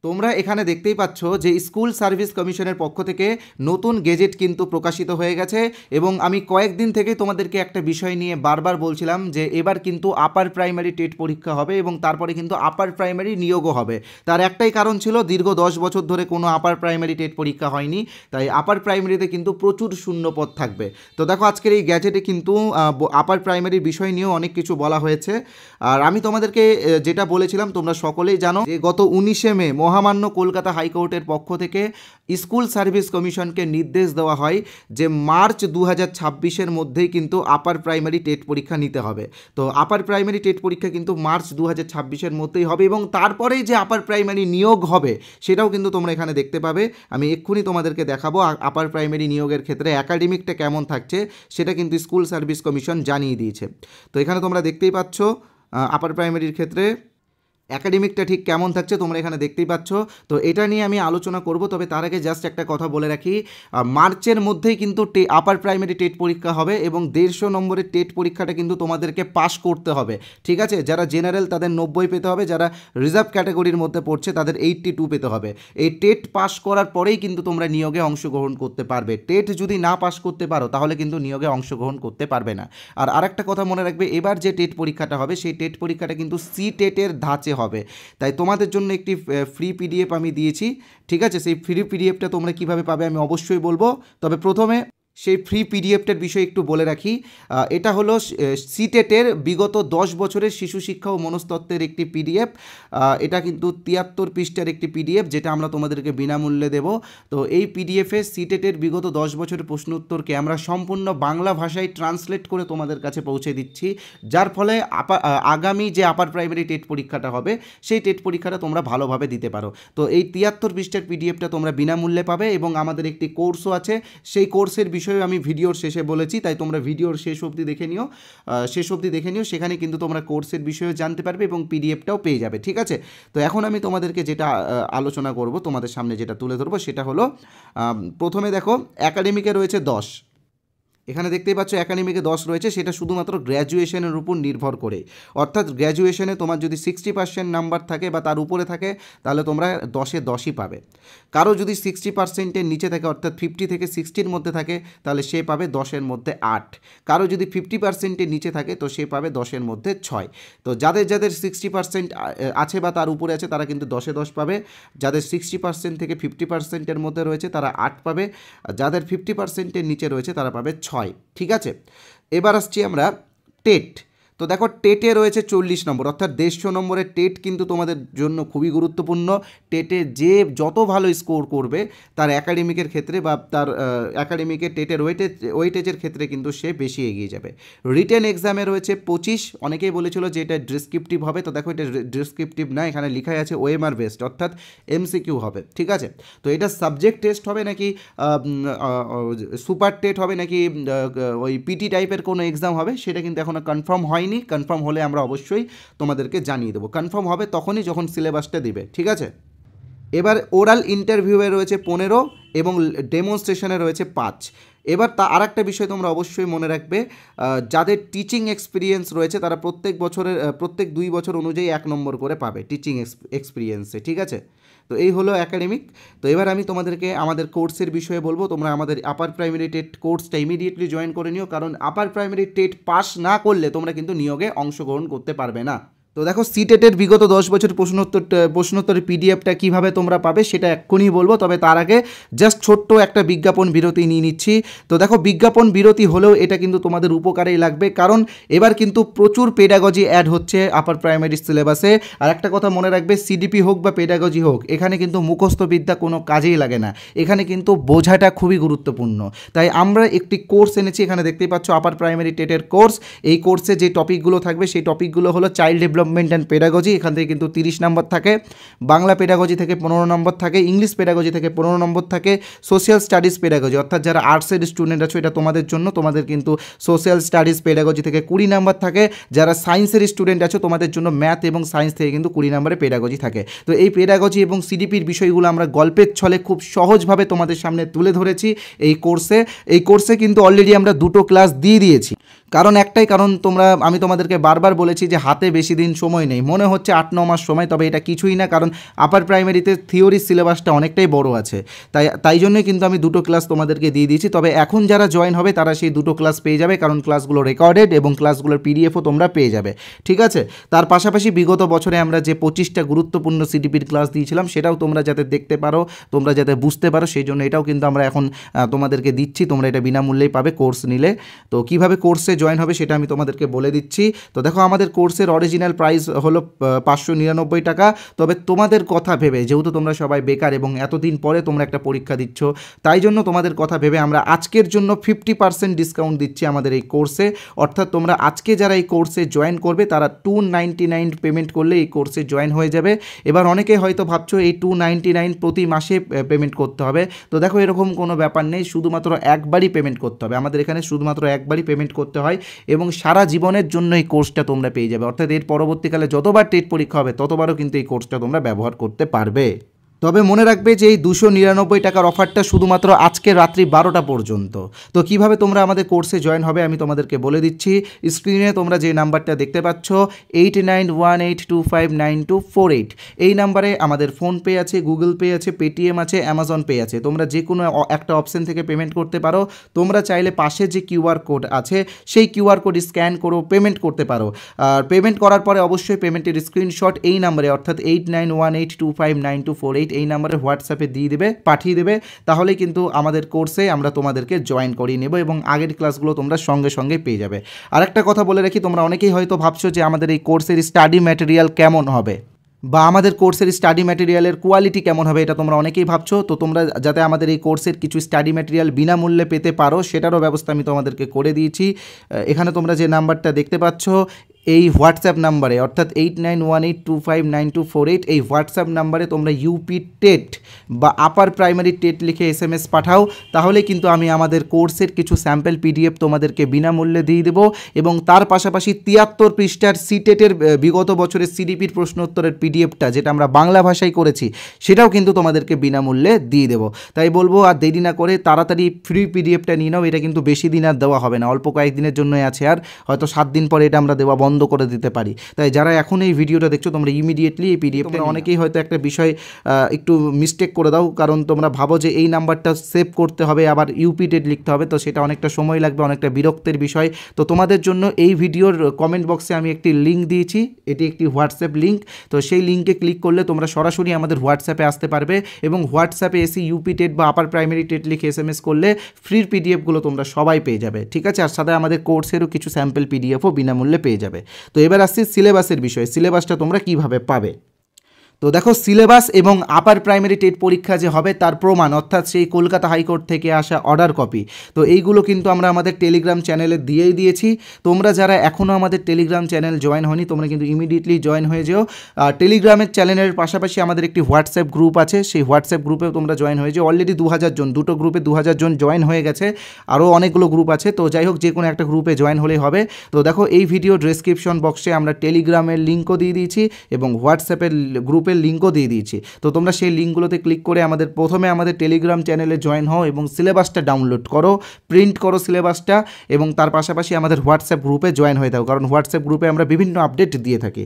তোমরা এখানে দেখতেই পাচ্ছ যে স্কুল সার্ভিস কমিশনের পক্ষ থেকে নতুন গেজেট কিন্তু প্রকাশিত হয়ে গেছে এবং আমি কয়েকদিন থেকে তোমাদেরকে একটা বিষয় নিয়ে বারবার বলছিলাম যে এবার কিন্তু আপার প্রাইমারি টেট পরীক্ষা হবে এবং তারপরে কিন্তু আপার প্রাইমারি নিয়োগও হবে। তার একটাই কারণ ছিল দীর্ঘ 10 বছর ধরে কোনো আপার প্রাইমারি টেট পরীক্ষা হয়নি, তাই আপার প্রাইমারিতে কিন্তু প্রচুর শূন্যপদ থাকবে। তো দেখো আজকের এই গ্যাজেটে কিন্তু আপার প্রাইমারির বিষয় নিয়েও অনেক কিছু বলা হয়েছে। আর আমি তোমাদেরকে যেটা বলেছিলাম তোমরা সকলেই জানো যে গত 19শে মে মহামান্য কলকাতা হাইকোর্টের পক্ষ থেকে স্কুল সার্ভিস কমিশনকে নির্দেশ দেওয়া হয় যে মার্চ 2026-এর মধ্যেই কিন্তু আপার প্রাইমারি টেট পরীক্ষা নিতে হবে। তো আপার প্রাইমারি টেট পরীক্ষা কিন্তু মার্চ 2026-এর মধ্যেই হবে এবং তারপরেই যে আপার প্রাইমারি নিয়োগ হবে সেটাও কিন্তু তোমরা এখানে দেখতে পাবে। আমি এক্ষুনি তোমাদেরকে দেখাবো আপার প্রাইমারি নিয়োগের ক্ষেত্রে একাডেমিকটা কেমন থাকছে সেটা কিন্তু স্কুল সার্ভিস কমিশন জানিয়ে দিয়েছে। তো এখানে তোমরা দেখতেই পাচ্ছ আপার প্রাইমারির ক্ষেত্রে একাডেমিকটা ঠিক কেমন থাকছে তোমরা এখানে দেখতেই পাচ্ছ। তো এটা নিয়ে আমি আলোচনা করব, তবে তার আগে জাস্ট একটা কথা বলে রাখি, মার্চের মধ্যেই কিন্তু আপার প্রাইমারি টেট পরীক্ষা হবে এবং 150 নম্বরের টেট পরীক্ষাটা কিন্তু তোমাদেরকে পাস করতে হবে, ঠিক আছে। যারা জেনারেল তাদের 90 পেতে হবে, যারা রিজার্ভ ক্যাটাগরির মধ্যে পড়ছে তাদের 82 পেতে হবে। এই টেট পাস করার পরেই কিন্তু তোমরা নিয়োগে অংশগ্রহণ করতে পারবে। টেট যদি না পাস করতে পারো তাহলে কিন্তু নিয়োগে অংশগ্রহণ করতে পারবে না। আর আরেকটা কথা মনে রাখবে, এবার যে টেট পরীক্ষাটা হবে সেই টেট পরীক্ষাটা কিন্তু সি টেটের ধাঁচে হবে, তাই তোমাদের জন্য একটি ফ্রি পিডিএফ আমি দিয়েছি, ঠিক আছে। সেই ফ্রি পিডিএফটা তোমরা কিভাবে পাবে আমি অবশ্যই বলবো, তবে প্রথমে সেই ফ্রি পিডিএফটার বিষয়ে একটু বলে রাখি। এটা হলো সিটেটের বিগত 10 বছরের শিশু শিক্ষা ও মনস্তত্ত্বের একটি পিডিএফ। এটা কিন্তু 73 পৃষ্ঠার একটি পিডিএফ যেটা আমরা তোমাদেরকে বিনামূল্যে দেব। তো এই পিডিএফে সিটেটের বিগত 10 বছরের প্রশ্ন উত্তরকে আমরা সম্পূর্ণ বাংলা ভাষায় ট্রান্সলেট করে তোমাদের কাছে পৌঁছে দিচ্ছি, যার ফলে আগামী যে আপার প্রাইমারি টেট পরীক্ষাটা হবে সেই টেট পরীক্ষাটা তোমরা ভালোভাবে দিতে পারো। তো এই 73 পৃষ্ঠার পিডিএফটা তোমরা বিনামূল্যে পাবে এবং আমাদের একটি কোর্সও আছে, সেই কোর্সের বিষয়ে আমি ভিডিওর শেষে বলেছি, তাই তোমরা ভিডিওর শেষ অবধি দেখে নিও, সেখানে কিন্তু তোমরা কোর্সের বিষয়ে জানতে পারবে এবং পিডিএফটাও পেয়ে যাবে, ঠিক আছে। তো এখন আমি তোমাদেরকে যেটা আলোচনা করব, তোমাদের সামনে যেটা তুলে ধরবো সেটা হলো প্রথমে দেখো একাডেমিকে রয়েছে 10, এখানে দেখতেই পাচ্ছ একাডেমিকে 10 রয়েছে, সেটা শুধুমাত্র গ্র্যাজুয়েশনের উপর নির্ভর করে। অর্থাৎ গ্র্যাজুয়েশনে তোমার যদি 60% নাম্বার থাকে বা তার উপরে থাকে তাহলে তোমরা 10-এ 10ই পাবে। কারো যদি 60%-এর নিচে থাকে অর্থাৎ 50 থেকে 60-র মধ্যে থাকে তাহলে সে পাবে 10-এর মধ্যে 8। কারো যদি 50%-এর নিচে থাকে তো সে পাবে 10-এর মধ্যে 6। তো যাদের 60% আছে বা তার উপরে আছে তারা কিন্তু 10-এ 10 পাবে। যাদের 60% থেকে 50%-এর মধ্যে রয়েছে তারা 8 পাবে। যাদের 50%-এর নিচে রয়েছে তারা পাবে 6, ঠিক আছে। এবার আসছি আমরা টেট। তো দেখো টেটে রয়েছে 40 নম্বর, অর্থাৎ 150 নম্বরের টেট কিন্তু তোমাদের জন্য খুবই গুরুত্বপূর্ণ। টেটে যে যত ভালো স্কোর করবে তার একাডেমিকের ক্ষেত্রে বা তার একাডেমিকের টেটের ওয়েটেজের ক্ষেত্রে কিন্তু সে বেশি এগিয়ে যাবে। রিটেন এক্সামে রয়েছে 25, অনেকেই বলেছিল যে এটা ডিসক্রিপটিভ হবে, তো দেখো এটা ডিসক্রিপটিভ না, এখানে লেখাই আছে ওএমআর বেসড অর্থাৎ এমসিকিউ হবে, ঠিক আছে। তো এটা সাবজেক্ট টেস্ট হবে নাকি সুপার টেট হবে নাকি ওই পিটি টাইপের কোনো এক্সাম হবে সেটা কিন্তু এখনও কনফার্ম হয়নি। কনফার্ম হলে আমরা অবশ্যই তোমাদেরকে জানিয়ে দেবো। কনফার্ম হবে তখনই যখন সিলেবাসটা দিবে, ঠিক আছে। এবার ওরাল ইন্টারভিউয়ে রয়েছে 15 এবং ডেমনস্ট্রেশনে রয়েছে 5। এবার আর একটা বিষয় তোমরা অবশ্যই মনে রাখবে, যাদের টিচিং এক্সপিরিয়েন্স রয়েছে তারা প্রত্যেক 2 বছর অনুযায়ী 1 নম্বর করে পাবে টিচিং এক্সপিরিয়েন্সে, ঠিক আছে। তো এই হলো একাডেমিক। তো এবার আমি তোমাদেরকে আমাদের কোর্সের বিষয়ে বলবো। তোমরা আমাদের আপার প্রাইমারি টেট কোর্সটা ইমিডিয়েটলি জয়েন করে নিও, কারণ আপার প্রাইমারি টেট পাস না করলে তোমরা কিন্তু নিয়োগে অংশগ্রহণ করতে পারবে না। তো দেখো সিটেটের বিগত 10 বছর প্রশ্নোত্তরের পিডিএফটা কীভাবে তোমরা পাবে সেটা এক্ষুনি বলবো, তবে তার আগে জাস্ট ছোট্ট একটা বিজ্ঞাপন বিরতি নিয়ে নিচ্ছি। তো দেখো বিজ্ঞাপন বিরতি হলেও এটা কিন্তু তোমাদের উপকারেই লাগবে, কারণ এবার কিন্তু প্রচুর পেডাগজি অ্যাড হচ্ছে আপার প্রাইমারি সিলেবাসে। আর একটা কথা মনে রাখবে, সিডিপি হোক বা পেডাগজি হোক, এখানে কিন্তু মুখস্থ বিদ্যা কোনো কাজেই লাগে না, এখানে কিন্তু বোঝাটা খুবই গুরুত্বপূর্ণ। তাই আমরা একটি কোর্স এনেছি, এখানে দেখতেই পাচ্ছ আপার প্রাইমারি টেটের কোর্স। এই কোর্সে যে টপিকগুলো থাকবে সেই টপিকগুলো হলো চাইল্ড ডেভেলপমেন্ট অ্যান্ড পেডাগজি, এখান থেকে কিন্তু 30 নম্বর থাকে, বাংলা পেডাগজি থেকে 15 নম্বর থাকে, ইংলিশ পেডাগজি থেকে 15 নম্বর থাকে, সোশ্যাল স্টাডিজ পেডাগজি অর্থাৎ যারা আর্টসের স্টুডেন্ট আছো এটা তোমাদের জন্য, তোমাদের কিন্তু সোশ্যাল স্টাডিজ পেডাগজি থেকে 20 নম্বর থাকে। যারা সায়েন্সের স্টুডেন্ট আছো তোমাদের জন্য ম্যাথ এবং সায়েন্স থেকে কিন্তু 20 নম্বরে পেডাগজি থাকে। তো এই পেডাগজি এবং সিডিপির বিষয়গুলো আমরা গল্পের ছলে খুব সহজভাবে তোমাদের সামনে তুলে ধরেছি এই কোর্সে কিন্তু অলরেডি আমরা 2টো ক্লাস দিয়ে দিয়েছি। কারণ একটাই কারণ, আমি তোমাদেরকে বারবার বলেছি যে হাতে বেশি দিন সময় নেই, মনে হচ্ছে 8-9 মাস সময়, তবে এটা কিছুই না, কারণ আপার প্রাইমারিতে থিওরির সিলেবাসটা অনেকটাই বড় আছে। তাই জন্যই কিন্তু আমি দুটো ক্লাস তোমাদেরকে দিয়ে দিয়েছি। তবে এখন যারা জয়েন হবে তারা সেই দুটো ক্লাস পেয়ে যাবে, কারণ ক্লাসগুলো রেকর্ডেড এবং ক্লাসগুলোর পিডিএফও তোমরা পেয়ে যাবে, ঠিক আছে। তার পাশাপাশি বিগত বছরে আমরা যে 25টা গুরুত্বপূর্ণ সিডিপির ক্লাস দিয়েছিলাম সেটাও তোমরা যাতে দেখতে পারো, তোমরা যাতে বুঝতে পারো, সেই জন্য এটাও কিন্তু আমরা এখন তোমাদেরকে দিচ্ছি। তোমরা এটা বিনামূল্যেই পাবে কোর্স নিলে। তো কীভাবে কোর্সে জয়েন হবে সেটা আমি তোমাদেরকে বলে দিচ্ছি। তো দেখো, আমাদের কোর্সের অরিজিনাল প্রাইস হলো 599 টাকা। তবে তোমাদের কথা ভেবে, যেহেতু তোমরা সবাই বেকার এবং এতদিন পরে তোমরা একটা পরীক্ষা দিচ্ছ, তাই জন্য তোমাদের কথা ভেবে আমরা আজকের জন্য 50% ডিসকাউন্ট দিচ্ছি আমাদের এই কোর্সে। অর্থাৎ তোমরা আজকে যারা এই কোর্সে জয়েন করবে তারা 299 পেমেন্ট করলে এই কোর্সে জয়েন হয়ে যাবে। এবার অনেকে হয়তো ভাবছো এই 299 প্রতি মাসে পেমেন্ট করতে হবে। তো দেখো, এরকম কোনো ব্যাপার নেই, শুধুমাত্র একবারই পেমেন্ট করতে হবে। আমাদের এখানে শুধুমাত্র একবারই পেমেন্ট করতে হয় এবং সারা জীবনের জন্য এই কোর্সটা তোমরা পেয়ে যাবে। অর্থাৎ এর পরবর্তীকালে যতবার টেট পরীক্ষা হবে ততবারও কিন্তু এই কোর্সটা তোমরা ব্যবহার করতে পারবে। তবে মনে রাখবে যে এই 299 টাকার অফারটা শুধুমাত্র আজকে রাত্রি 12টা পর্যন্ত। তো কিভাবে তোমরা আমাদের কোর্সে জয়েন হবে আমি তোমাদেরকে বলে দিচ্ছি। স্ক্রিনে তোমরা যে নাম্বারটা দেখতে পাচ্ছ 8918259248, এই নাম্বারে আমাদের ফোনপে আছে, গুগল পে আছে, পেটিএম আছে, অ্যামাজন পে আছে। তোমরা যে কোনো একটা অপশন থেকে পেমেন্ট করতে পারো। তোমরা চাইলে পাশে যে কিউআর কোড আছে সেই কিউআর কোড স্ক্যান করো পেমেন্ট করতে পারো। আর পেমেন্ট করার পরে অবশ্যই পেমেন্টের স্ক্রিনশট এই নাম্বারে অর্থাৎ 8918259248 এই নাম্বারে হোয়াটসঅ্যাপে পাঠিয়ে দেবে। তাহলে কিন্তু আমাদের কোর্সে আমরা তোমাদেরকে জয়েন করিয়ে নেব এবং আগের ক্লাসগুলো তোমরা সঙ্গে সঙ্গে পেয়ে যাবে। আরেকটা কথা বলে রাখি, তোমরা অনেকেই হয়তো ভাবছো যে আমাদের এই কোর্সের স্টাডি ম্যাটেরিয়াল কেমন হবে বা আমাদের কোর্সের স্টাডি ম্যাটেরিয়ালের কোয়ালিটি কেমন হবে, এটা তোমরা অনেকেই ভাবছো। তো তোমরা যাতে আমাদের এই কোর্সের কিছু স্টাডি ম্যাটেরিয়াল বিনামূল্যে পেতে পারো সেটারও ব্যবস্থা আমি তোমাদেরকে করে দিয়েছি। এখানে তোমরা যে নাম্বারটা দেখতে পাচ্ছ এই হোয়াটসঅ্যাপ নাম্বারে অর্থাৎ 8918259248 এই হোয়াটসঅ্যাপ নাম্বারে তোমরা ইউপি টেট বা আপার প্রাইমারি টেট লিখে SMS পাঠাও। তাহলে কিন্তু আমি আমাদের কোর্সের কিছু স্যাম্পল পিডিএফ তোমাদেরকে বিনামূল্যে দিয়ে দেবো এবং তার পাশাপাশি 73 পৃষ্ঠার সিটেটের বিগত বছরের সিডিপির প্রশ্নোত্তরের পিডিএফটা যেটা আমরা বাংলা ভাষায় করেছি সেটাও কিন্তু তোমাদেরকে বিনামূল্যে দিয়ে দেবো। তাই বলবো আর দেরি না করে তাড়াতাড়ি ফ্রি পিডিএফটা নিয়ে নাও। এটা কিন্তু বেশি দিন আর দেওয়া হবে না, অল্প কয়েকদিনের জন্যই আছে, আর হয়তো 7 দিন পরে এটা আমরা দেওয়া বন্ধ করে দিতে পারি। তাই যারা এখন এই ভিডিওটা দেখছো তোমরা ইমিডিয়েটলি এই পিডিএফ, তোমরা অনেকেই হয়তো একটা বিষয় একটু মিস্টেক করে দাও, কারণ তোমরা ভাবো যে এই নাম্বারটা সেভ করতে হবে আবার ইউপি ডেট লিখতে হবে, তো সেটা অনেকটা সময় লাগবে, অনেকটা বিরক্তের বিষয়। তো তোমাদের জন্য এই ভিডিওর কমেন্ট বক্সে আমি একটি লিঙ্ক দিয়েছি, এটি একটি হোয়াটসঅ্যাপ লিঙ্ক। তো সেই লিঙ্কে ক্লিক করলে তোমরা সরাসরি আমাদের হোয়াটসঅ্যাপে আসতে পারবে এবং হোয়াটসঅ্যাপে এসে ইউপি টেট বা আপার প্রাইমারি টেট লিখে SMS করলে ফ্রির পিডিএফগুলো তোমরা সবাই পেয়ে যাবে, ঠিক আছে। আর সাথে আমাদের কোর্সেরও কিছু স্যাম্পল পিডিএফও বিনামূল্যে পেয়ে যাবে। তো এবার আসছি সিলেবাসের বিষয়ে, সিলেবাসটা তোমরা কিভাবে পাবে। তো দেখো, সিলেবাস এবং আপার প্রাইমারি টেট পরীক্ষা যে হবে তার প্রমাণ অর্থাৎ সেই কলকাতা হাইকোর্ট থেকে আসা অর্ডার কপি, তো এইগুলো কিন্তু আমরা আমাদের টেলিগ্রাম চ্যানেলে দিয়েই দিয়েছি। তোমরা যারা এখনও আমাদের টেলিগ্রাম চ্যানেল জয়েন হয়নি তোমরা কিন্তু ইমিডিয়েটলি জয়েন হয়ে যেও। টেলিগ্রামের চ্যানেলের পাশাপাশি আমাদের একটি হোয়াটসঅ্যাপ গ্রুপ আছে, সেই হোয়াটসঅ্যাপ গ্রুপেও তোমরা জয়েন হয়ে যেও। অলরেডি 2000 জন, দুটো গ্রুপে 2000 জন জয়েন হয়ে গেছে, আরও অনেকগুলো গ্রুপ আছে। তো যাই হোক, যে কোনো একটা গ্রুপে জয়েন হলেই হবে। তো দেখো, এই ভিডিও ডেসক্রিপশন বক্সে আমরা টেলিগ্রামের লিঙ্কও দিয়ে দিয়েছি এবং হোয়াটসঅ্যাপের গ্রুপের লিঙ্কও দিয়ে দিয়েছি। তো তোমরা সেই লিঙ্কগুলোতে ক্লিক করে প্রথমে আমাদের টেলিগ্রাম চ্যানেলে জয়েন হও এবং সিলেবাসটা ডাউনলোড করো, প্রিন্ট করো সিলেবাসটা এবং তার পাশাপাশি আমাদের হোয়াটসঅ্যাপ গ্রুপে জয়েন হয়ে থাকো, কারণ হোয়াটসঅ্যাপ গ্রুপে আমরা বিভিন্ন আপডেট দিয়ে থাকি।